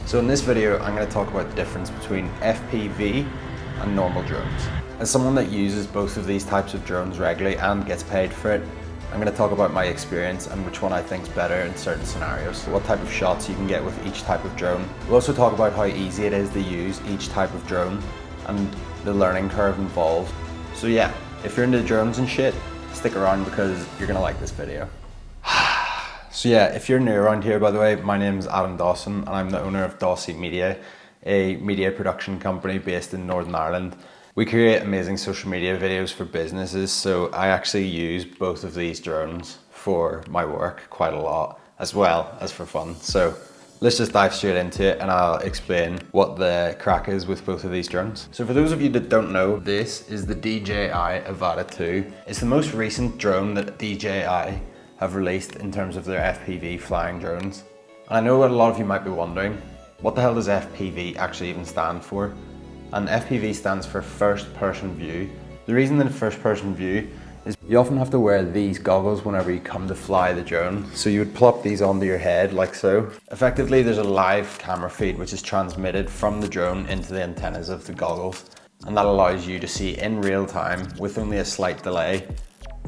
So in this video, I'm going to talk about the difference between FPV and normal drones. As someone that uses both of these types of drones regularly and gets paid for it, I'm going to talk about my experience and which one I think is better in certain scenarios. So what type of shots you can get with each type of drone. We'll also talk about how easy it is to use each type of drone and the learning curve involved. So yeah, if you're into drones and shit, stick around because you're going to like this video. So yeah, if you're new around here, by the way, my name is Dawson and I'm the owner of Dawson Media, a media production company based in Northern Ireland. We create amazing social media videos for businesses, so I actually use both of these drones for my work quite a lot, as well as for fun. So let's just dive straight into it and I'll explain what the crack is with both of these drones. So for those of you that don't know, this is the DJI Avata 2. It's the most recent drone that DJI have released in terms of their FPV flying drones. And I know that a lot of you might be wondering, what the hell does FPV actually even stand for? And FPV stands for first person view. The reason that first person view is you often have to wear these goggles whenever you come to fly the drone. So you would plop these onto your head like so. Effectively, there's a live camera feed which is transmitted from the drone into the antennas of the goggles. And that allows you to see in real time with only a slight delay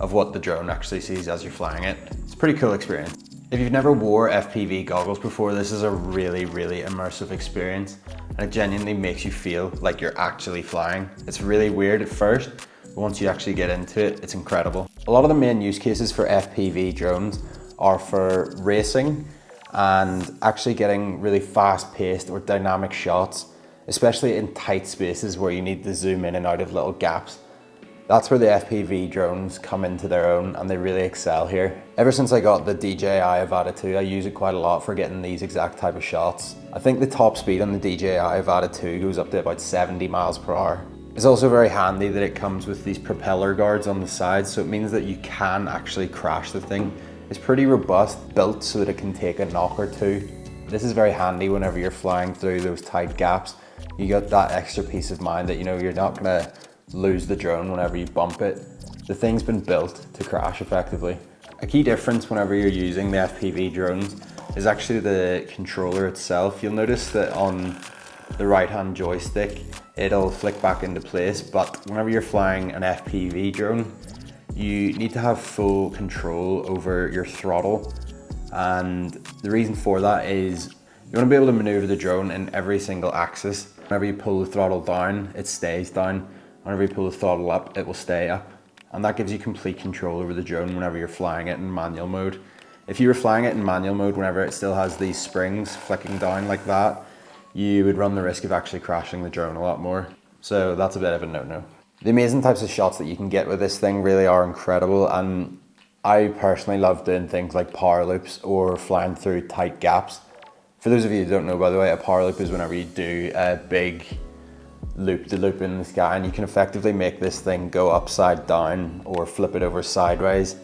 of what the drone actually sees as you're flying it. It's a pretty cool experience. If you've never wore FPV goggles before, this is a really immersive experience and it genuinely makes you feel like you're actually flying. It's really weird at first, but once you actually get into it, it's incredible. A lot of the main use cases for FPV drones are for racing and actually getting really fast-paced or dynamic shots, especially in tight spaces where you need to zoom in and out of little gaps. That's where the FPV drones come into their own and they really excel here. Ever since I got the DJI Avata 2, I use it quite a lot for getting these exact type of shots. I think the top speed on the DJI Avata 2 goes up to about 70 miles per hour. It's also very handy that it comes with these propeller guards on the side, so it means that you can actually crash the thing. It's pretty robust, built so that it can take a knock or two. This is very handy whenever you're flying through those tight gaps. You got that extra peace of mind that you know you're not gonna lose the drone whenever you bump it. The thing's been built to crash effectively. A key difference whenever you're using the FPV drones is actually the controller itself. You'll notice that on the right hand joystick it'll flick back into place, but whenever you're flying an FPV drone you need to have full control over your throttle, and the reason for that is you want to be able to maneuver the drone in every single axis. Whenever you pull the throttle down, it stays down. Whenever you pull the throttle up, it will stay up. And that gives you complete control over the drone whenever you're flying it in manual mode. If you were flying it in manual mode, whenever it still has these springs flicking down like that, you would run the risk of actually crashing the drone a lot more. So that's a bit of a no-no. The amazing types of shots that you can get with this thing really are incredible, and I personally love doing things like power loops or flying through tight gaps. For those of you who don't know, by the way, a power loop is whenever you do a big loop-de-loop in the sky and you can effectively make this thing go upside down or flip it over sideways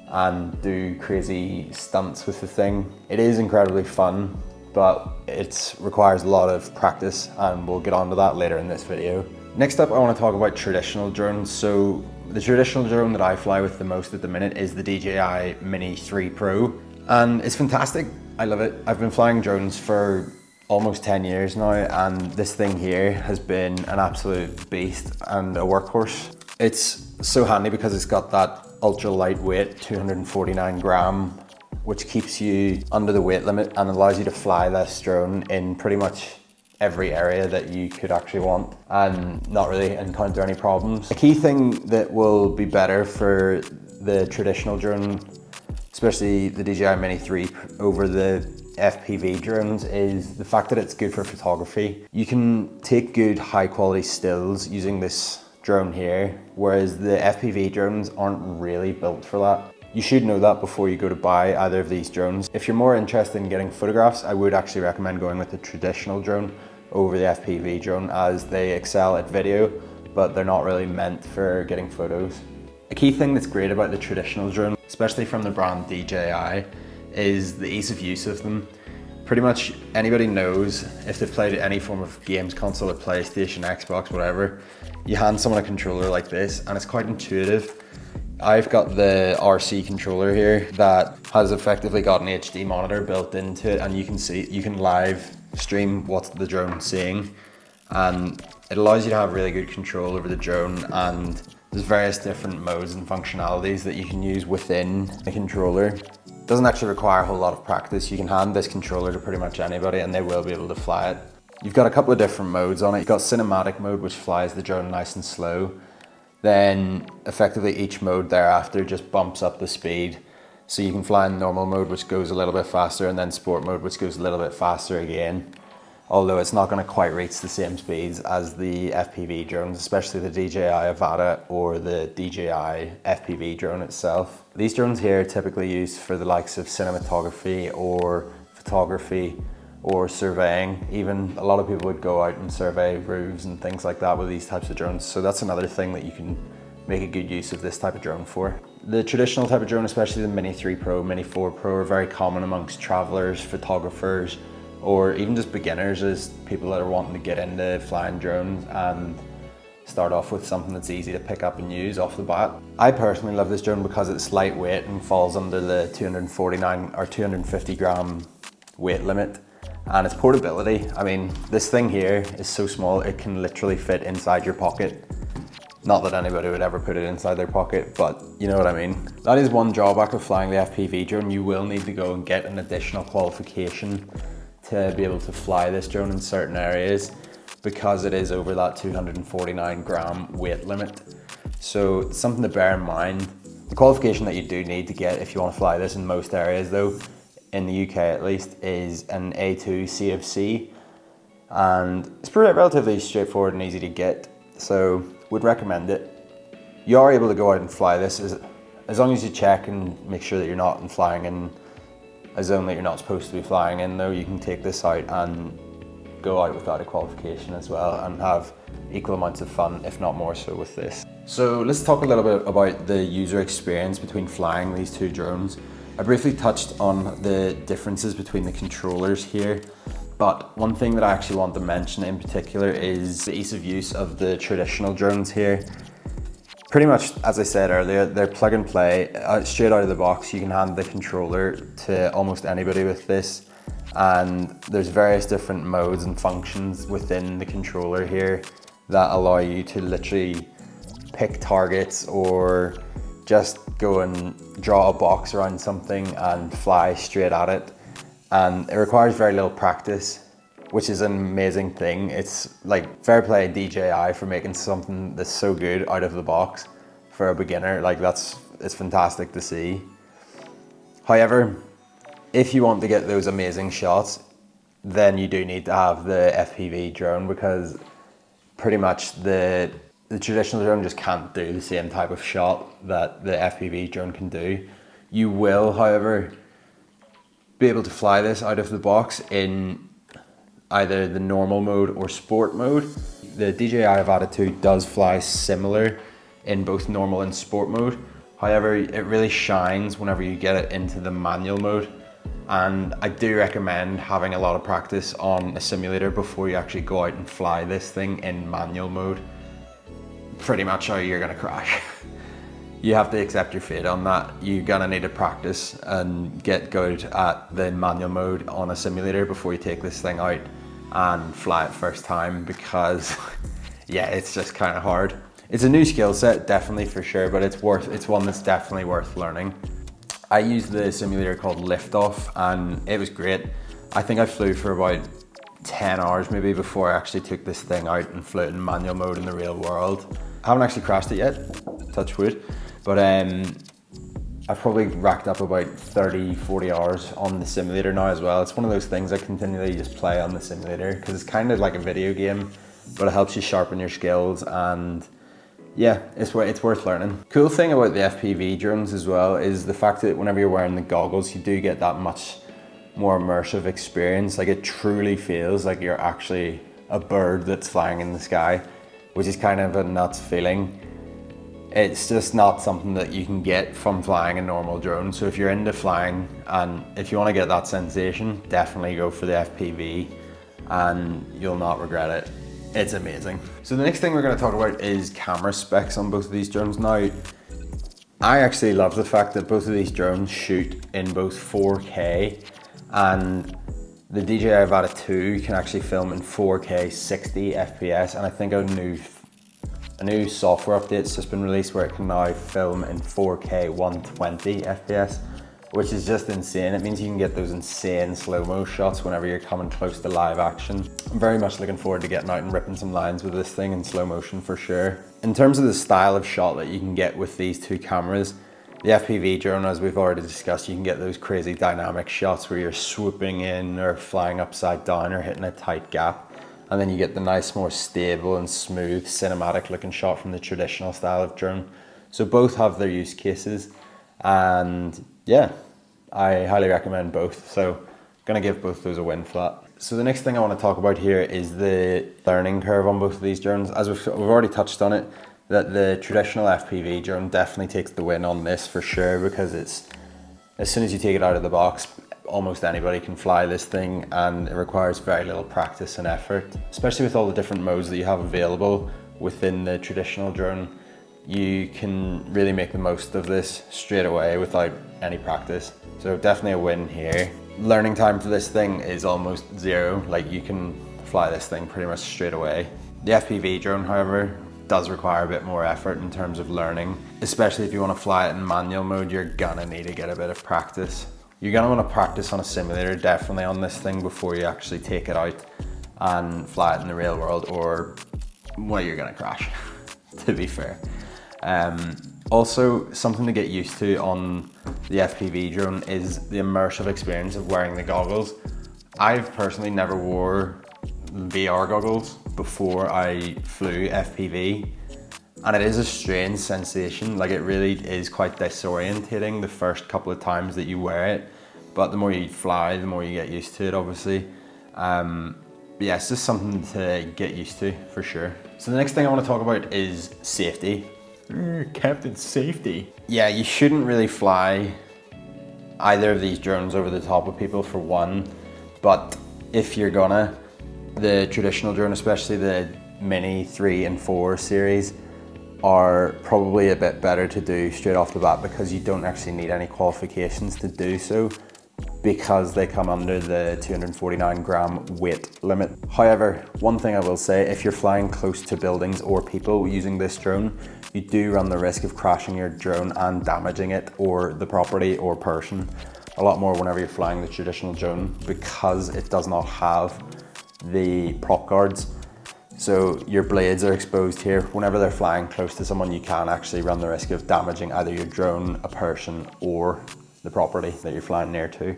and do crazy stunts with the thing. It is incredibly fun, but it requires a lot of practice and we'll get onto that later in this video. Next up, I want to talk about traditional drones. So the traditional drone that I fly with the most at the minute is the DJI Mini 3 Pro, and it's fantastic. I love it. I've been flying drones for almost 10 years now, and this thing here has been an absolute beast and a workhorse. It's so handy because it's got that ultra lightweight 249 gram, which keeps you under the weight limit and allows you to fly this drone in pretty much every area that you could actually want and not really encounter any problems. A key thing that will be better for the traditional drone, especially the DJI Mini 3 over the FPV drones, is the fact that it's good for photography. You can take good high quality stills using this drone here, whereas the FPV drones aren't really built for that. You should know that before you go to buy either of these drones. If you're more interested in getting photographs, I would actually recommend going with the traditional drone over the FPV drone, as they excel at video, but they're not really meant for getting photos. A key thing that's great about the traditional drone, especially from the brand DJI, is the ease of use of them. Pretty much anybody knows, if they've played any form of games console, like PlayStation, Xbox, whatever, you hand someone a controller like this and it's quite intuitive. I've got the RC controller here that has effectively got an HD monitor built into it, and you can live stream what the drone's seeing, and it allows you to have really good control over the drone, and there's various different modes and functionalities that you can use within the controller. It doesn't actually require a whole lot of practice. You can hand this controller to pretty much anybody and they will be able to fly it. You've got a couple of different modes on it. You've got cinematic mode, which flies the drone nice and slow. Then effectively each mode thereafter just bumps up the speed. So you can fly in normal mode, which goes a little bit faster, and then sport mode, which goes a little bit faster again. Although it's not going to quite reach the same speeds as the FPV drones, especially the DJI Avata or the DJI FPV drone itself. These drones here are typically used for the likes of cinematography or photography or surveying. Even a lot of people would go out and survey roofs and things like that with these types of drones. So that's another thing that you can make a good use of this type of drone for. The traditional type of drone, especially the Mini 3 Pro, Mini 4 Pro, are very common amongst travelers, photographers, or even just beginners, as people that are wanting to get into flying drones and start off with something that's easy to pick up and use off the bat. I personally love this drone because it's lightweight and falls under the 249 or 250 gram weight limit. And its portability, I mean, this thing here is so small, it can literally fit inside your pocket. Not that anybody would ever put it inside their pocket, but you know what I mean. That is one drawback of flying the FPV drone. You will need to go and get an additional qualification to be able to fly this drone in certain areas because it is over that 249 gram weight limit. So it's something to bear in mind. The qualification that you do need to get if you want to fly this in most areas though, in the UK at least, is an A2 CFC, and it's relatively straightforward and easy to get, so would recommend it. You are able to go out and fly this as long as you check and make sure that you're not flying in a zone that you're not supposed to be flying in though. You can take this out and go out without a qualification as well and have equal amounts of fun, if not more so, with this. So let's talk a little bit about the user experience between flying these two drones. I briefly touched on the differences between the controllers here, but one thing that I actually want to mention in particular is the ease of use of the traditional drones here. Pretty much, as I said earlier, they're plug and play. Straight out of the box, you can hand the controller to almost anybody with this, and there's various different modes and functions within the controller here that allow you to literally pick targets or just go and draw a box around something and fly straight at it. And it requires very little practice, which is an amazing thing. It's like, fair play DJI for making something that's so good out of the box for a beginner. Like, it's fantastic to see. However, if you want to get those amazing shots, then you do need to have the FPV drone, because pretty much the traditional drone just can't do the same type of shot that the FPV drone can do. You will, however, be able to fly this out of the box in either the normal mode or sport mode. The DJI Avata 2 does fly similar in both normal and sport mode. However, it really shines whenever you get it into the manual mode. And I do recommend having a lot of practice on a simulator before you actually go out and fly this thing in manual mode. Pretty much or you're gonna crash. You have to accept your fate on that. You're gonna need to practice and get good at the manual mode on a simulator before you take this thing out and fly it first time, because yeah, it's just kind of hard. It's a new skill set, definitely, for sure, but it's one that's definitely worth learning. I used the simulator called Liftoff and it was great. I think I flew for about 10 hours maybe before I actually took this thing out and flew it in manual mode in the real world. I haven't actually crashed it yet, touch wood, but I've probably racked up about 30-40 hours on the simulator now as well. It's one of those things I continually just play on the simulator because it's kind of like a video game, but it helps you sharpen your skills, and yeah, it's worth learning. Cool thing about the FPV drones as well is the fact that whenever you're wearing the goggles, you do get that much more immersive experience. Like, it truly feels like you're actually a bird that's flying in the sky, which is kind of a nuts feeling. It's just not something that you can get from flying a normal drone. So if you're into flying and if you want to get that sensation, definitely go for the FPV and you'll not regret it. It's amazing. So the next thing we're going to talk about is camera specs on both of these drones. Now, I actually love the fact that both of these drones shoot in both 4K, and The DJI Avata 2 can actually film in 4K 60 FPS, and I think a new software update's just been released where it can now film in 4K 120 FPS, which is just insane. It means you can get those insane slow-mo shots whenever you're coming close to live action. I'm very much looking forward to getting out and ripping some lines with this thing in slow motion for sure. In terms of the style of shot that you can get with these two cameras, the FPV drone, as we've already discussed, you can get those crazy dynamic shots where you're swooping in or flying upside down or hitting a tight gap. And then you get the nice, more stable and smooth cinematic looking shot from the traditional style of drone. So both have their use cases, and yeah, I highly recommend both. So I'm gonna give both those a win for that. So the next thing I want to talk about here is the learning curve on both of these drones. As we've already touched on it, that the traditional FPV drone definitely takes the win on this for sure, because it's, as soon as you take it out of the box, almost anybody can fly this thing, and it requires very little practice and effort, especially with all the different modes that you have available within the traditional drone. You can really make the most of this straight away without any practice. So definitely a win here. Learning time for this thing is almost zero. Like, you can fly this thing pretty much straight away. The FPV drone, however, does require a bit more effort in terms of learning, especially if you want to fly it in manual mode. You're gonna need to get a bit of practice. You're gonna want to practice on a simulator definitely on this thing before you actually take it out and fly it in the real world, or well, you're gonna crash, to be fair. Also, something to get used to on the FPV drone is the immersive experience of wearing the goggles. I've personally never wore VR goggles before I flew FPV, and it is a strange sensation. Like, it really is quite disorientating the first couple of times that you wear it, but the more you fly, the more you get used to it, obviously. Yeah, it's just something to get used to for sure. So the next thing I want to talk about is safety. Captain Safety. Yeah, you shouldn't really fly either of these drones over the top of people, for one, but if you're gonna, the traditional drone, especially the Mini 3 and 4 series, are probably a bit better to do straight off the bat, because you don't actually need any qualifications to do so, because they come under the 249 gram weight limit. However, one thing I will say, if you're flying close to buildings or people using this drone, you do run the risk of crashing your drone and damaging it, or the property or person, a lot more whenever you're flying the traditional drone, because it does not have the prop guards. So your blades are exposed here. Whenever they're flying close to someone, you can actually run the risk of damaging either your drone, a person, or the property that you're flying near to.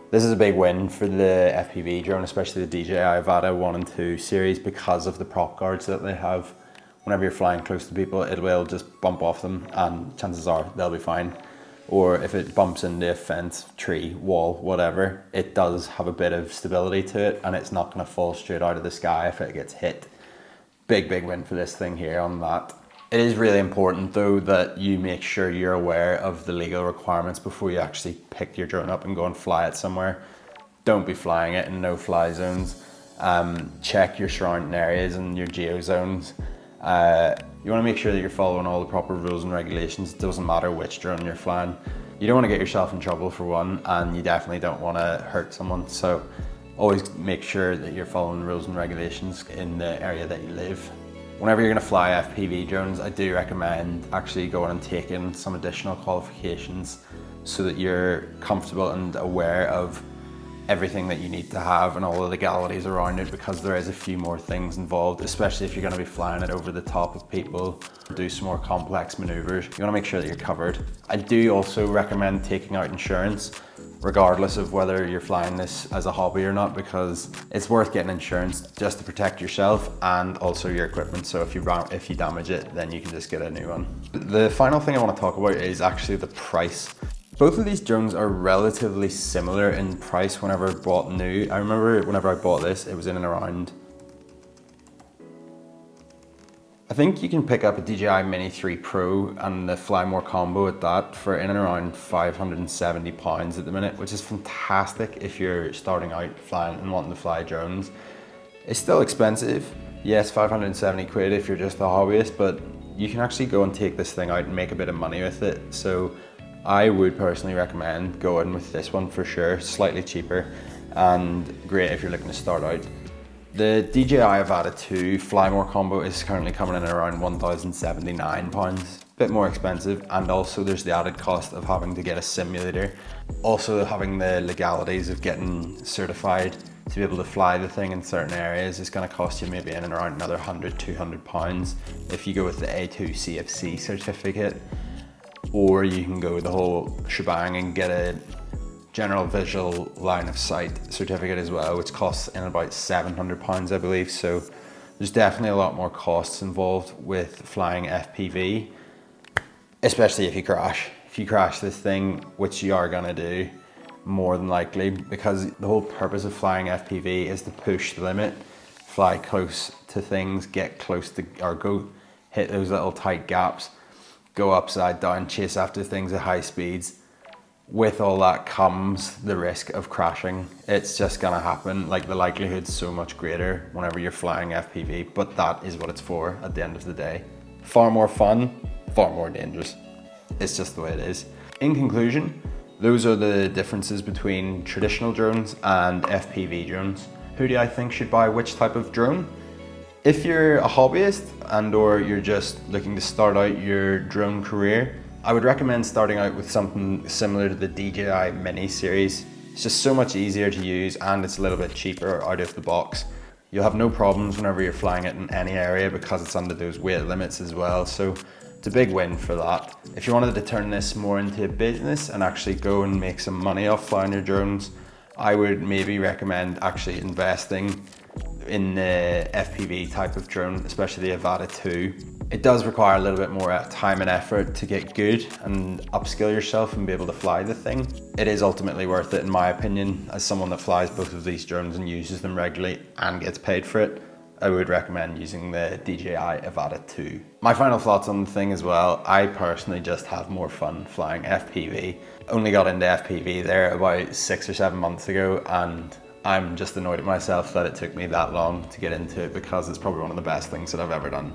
This is a big win for the FPV drone, especially the DJI Avata 1 and 2 series, because of the prop guards that they have. Whenever you're flying close to people, it will just bump off them, and chances are they'll be fine. Or if it bumps into a fence, tree, wall, whatever, it does have a bit of stability to it, and it's not going to fall straight out of the sky if it gets hit. Big win for this thing here on that. It is really important though that you make sure you're aware of the legal requirements before you actually pick your drone up and go and fly it somewhere. Don't be flying it in no-fly zones. Check your surrounding areas and your geo zones. You want to make sure that you're following all the proper rules and regulations. It doesn't matter which drone you're flying. You don't want to get yourself in trouble, for one, and you definitely don't want to hurt someone. So always make sure that you're following the rules and regulations in the area that you live. Whenever you're going to fly FPV drones, I do recommend actually going and taking some additional qualifications so that you're comfortable and aware of everything that you need to have and all the legalities around it, because there is a few more things involved, especially if you're going to be flying it over the top of people, do some more complex maneuvers. You want to make sure that you're covered. I do also recommend taking out insurance, regardless of whether you're flying this as a hobby or not, because it's worth getting insurance just to protect yourself and also your equipment. So if you damage it, then you can just get a new one. The final thing I want to talk about is actually the price. Both of these drones are relatively similar in price whenever I bought new. I remember whenever I bought this, it was in and around, I think you can pick up a DJI Mini 3 Pro and the Fly More combo at that for in and around £570 at the minute, which is fantastic if you're starting out flying and wanting to fly drones. It's still expensive. Yes, 570 quid if you're just a hobbyist, but you can actually go and take this thing out and make a bit of money with it. So I would personally recommend going with this one for sure, slightly cheaper. and great if you're looking to start out. The DJI Avata 2 Fly More combo is currently coming in at around £1,079, a bit more expensive, and also there's the added cost of having to get a simulator. Also having the legalities of getting certified to be able to fly the thing in certain areas is going to cost you maybe in and around another £100–200 if you go with the A2 CFC certificate, or you can go the whole shebang and get a general visual line of sight certificate as well, which costs in about £700 I believe. So there's definitely a lot more costs involved with flying FPV, especially if you crash. If you crash this thing, which you are gonna do more than likely, because the whole purpose of flying FPV is to push the limit, fly close to things, get close to, or go hit those little tight gaps, go upside down, chase after things at high speeds. With all that comes the risk of crashing. It's just gonna happen. Like, the likelihood's so much greater whenever you're flying FPV, but that is what it's for at the end of the day. Far more fun, far more dangerous. It's just the way it is. In conclusion, those are the differences between traditional drones and FPV drones. Who do I think should buy which type of drone? If you're a hobbyist and or you're just looking to start out your drone career, I would recommend starting out with something similar to the DJI Mini series. It's just so much easier to use and it's a little bit cheaper out of the box. You'll have no problems whenever you're flying it in any area because it's under those weight limits as well. So it's a big win for that. If you wanted to turn this more into a business and actually go and make some money off flying your drones, I would maybe recommend actually investing in the FPV type of drone, especially the Avata 2. It does require a little bit more time and effort to get good and upskill yourself and be able to fly the thing. It is ultimately worth it in my opinion. As someone that flies both of these drones and uses them regularly and gets paid for it, I would recommend using the DJI Avata 2. My final thoughts on the thing as well, I personally just have more fun flying FPV. Only got into FPV there about 6 or 7 months ago, and I'm just annoyed at myself that it took me that long to get into it, because it's probably one of the best things that I've ever done.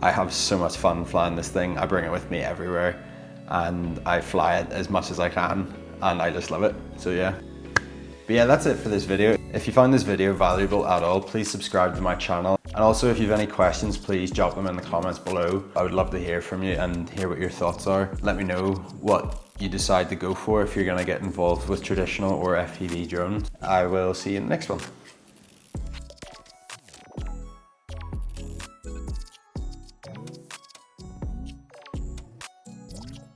I have so much fun flying this thing. I bring it with me everywhere and I fly it as much as I can, and I just love it. So yeah. But yeah, that's it for this video. If you found this video valuable at all, please subscribe to my channel. And also, if you have any questions, please drop them in the comments below. I would love to hear from you and hear what your thoughts are. Let me know what you decide to go for if you're gonna get involved with traditional or FPV drones. I will see you in the next one.